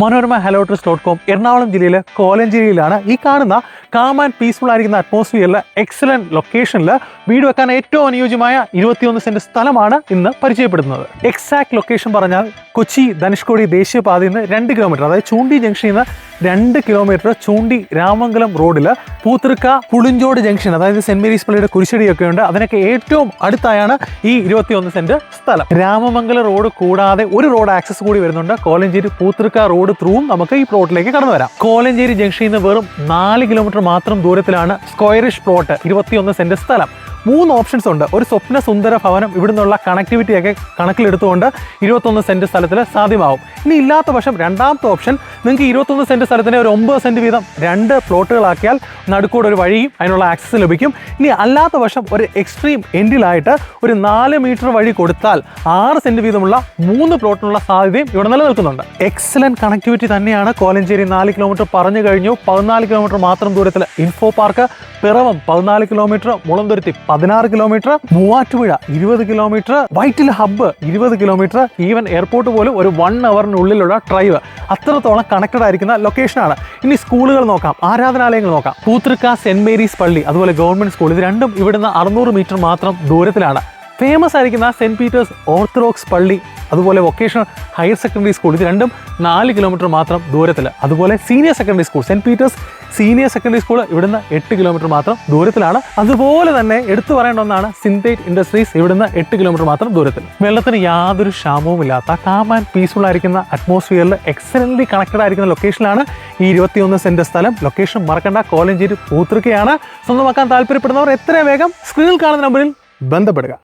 Manoorama.com Ernakulam ജില്ലയിലെ കോലഞ്ചേരിയിലാണ് ഈ കാണുന്ന കാം ആൻഡ് പീസ്ഫുൾ ആയിരിക്കുന്ന അറ്റ്മോസ്ഫിയറിൽ എക്സലന്റ് ലൊക്കേഷനിൽ വീട് വെക്കാൻ ഏറ്റവും അനുയോജ്യമായ 21 സെന്റ് സ്ഥലമാണ് ഇന്ന് പരിചയപ്പെടുത്തുന്നത്. എക്സാക്ട് ലൊക്കേഷൻ പറഞ്ഞാൽ കൊച്ചി ധനുഷ്കോടി ദേശീയപാതയിൽ നിന്ന് 2 കിലോമീറ്റർ, അതായത് ചൂണ്ടി ജംഗ്ഷനിൽ നിന്ന് 2 കിലോമീറ്റർ ചൂണ്ടി രാമംഗലം റോഡിൽ പൂത്തൃക്ക പുളിഞ്ചോട് ജംഗ്ഷൻ, അതായത് സെന്റ് മേരീസ് പള്ളിയുടെ കുരിശടിയൊക്കെ ഉണ്ട്, അതിനൊക്കെ ഏറ്റവും അടുത്തായാണ് ഈ 21 സെന്റ് സ്ഥലം. രാമമംഗലം റോഡ് കൂടാതെ ഒരു റോഡ് ആക്സസ് കൂടി വരുന്നുണ്ട്. കോലഞ്ചേരി പൂത്തൃക്ക റോഡ് ത്രൂവും നമുക്ക് ഈ പ്ലോട്ടിലേക്ക് കടന്നു വരാം. കോലഞ്ചേരി ജംഗ്ഷനിൽ നിന്ന് വെറും 4 കിലോമീറ്റർ മാത്രം ദൂരത്തിലാണ് സ്ക്വയറിഷ് പ്ലോട്ട് 21 സെന്റ് സ്ഥലം. 3 ഓപ്ഷൻസ് ഉണ്ട്. ഒരു സ്വപ്ന സുന്ദര ഭവനം ഇവിടുന്നുള്ള കണക്ടിവിറ്റിയൊക്കെ കണക്കിലെടുത്തുകൊണ്ട് 21 സെന്റ് സ്ഥലത്തിൽ സാധ്യമാവും. ഇനി ഇല്ലാത്ത പക്ഷം രണ്ടാമത്തെ ഓപ്ഷൻ, നിങ്ങൾക്ക് 21 സെന്റ് സ്ഥലത്തിന് ഒരു 9 സെന്റ് വീതം 2 പ്ലോട്ടുകളാക്കിയാൽ നടുക്കൂടെ ഒരു വഴിയും അതിനുള്ള ആക്സസ് ലഭിക്കും. ഇനി അല്ലാത്ത പക്ഷം ഒരു എക്സ്ട്രീം എൻഡിലായിട്ട് ഒരു 4 മീറ്റർ വഴി കൊടുത്താൽ 6 സെന്റ് വീതമുള്ള 3 പ്ലോട്ടിനുള്ള സാധ്യതയും ഇവിടെ നിലനിൽക്കുന്നുണ്ട്. എക്സലന്റ് കണക്ടിവിറ്റി തന്നെയാണ്. കോലഞ്ചേരി 4 കിലോമീറ്റർ പറഞ്ഞു കഴിഞ്ഞു. 14 കിലോമീറ്റർ മാത്രം ദൂരത്തിൽ info park, Piravam 14 kilometre, Mulanthuruthy 16 kilometre, Muvattupuzha 20 kilometre, Vyttila hub 20 kilometre, even airport പോലും ഒരു 1 അവറിനുള്ളിലുള്ള ഡ്രൈവ്. അത്രത്തോളം കണക്റ്റഡ് ആയിരിക്കുന്ന ലൊക്കേഷനാണ്. ഇനി സ്കൂളുകൾ നോക്കാം, ആരാധനാലയങ്ങൾ നോക്കാം. പൂത്തൃക്ക സെന്റ് മേരീസ് പള്ളി, അതുപോലെ ഗവൺമെന്റ് സ്കൂൾ, ഇത് രണ്ടും ഇവിടുന്ന് 600 മീറ്റർ മാത്രം ദൂരത്തിലാണ്. ഫേമസ് ആയിരിക്കുന്ന സെന്റ് പീറ്റേഴ്സ് ഓർത്തഡോക്സ് പള്ളി, അതുപോലെ വൊക്കേഷണൽ ഹയർ സെക്കൻഡറി സ്കൂൾ, ഇത് രണ്ടും 4 കിലോമീറ്റർ മാത്രം ദൂരത്തിൽ. അതുപോലെ senior secondary school, saint Peter's senior secondary school ഇവിടുന്ന് 8 കിലോമീറ്റർ മാത്രം ദൂരത്തിലാണ്. അതുപോലെ തന്നെ എടുത്തു പറയേണ്ട ഒന്നാണ് സിന്തേറ്റ് ഇൻഡസ്ട്രീസ്, ഇവിടുന്ന് 8 കിലോമീറ്റർ മാത്രം ദൂരത്തിൽ. വെള്ളത്തിന് യാതൊരു ക്ഷാമവും ഇല്ലാത്ത കാം ആൻഡ് പീസ്ഫുൾ ആയിരിക്കുന്ന അറ്റ്മോസ്ഫിയറിൽ എക്സലന്റ്ലി കണക്റ്റഡ് ആയിരിക്കുന്ന ലൊക്കേഷനിലാണ് ഈ 21 സെന്റ് സ്ഥലം. ലൊക്കേഷൻ മറക്കണ്ട, കോലഞ്ചേരി പൂത്തൃക്കയാണ്. സ്വന്തമാക്കാൻ താല്പര്യപ്പെടുന്നവർ എത്രയും വേഗം സ്ക്രീനിൽ കാണുന്ന നമ്പറിൽ ബന്ധപ്പെടുക.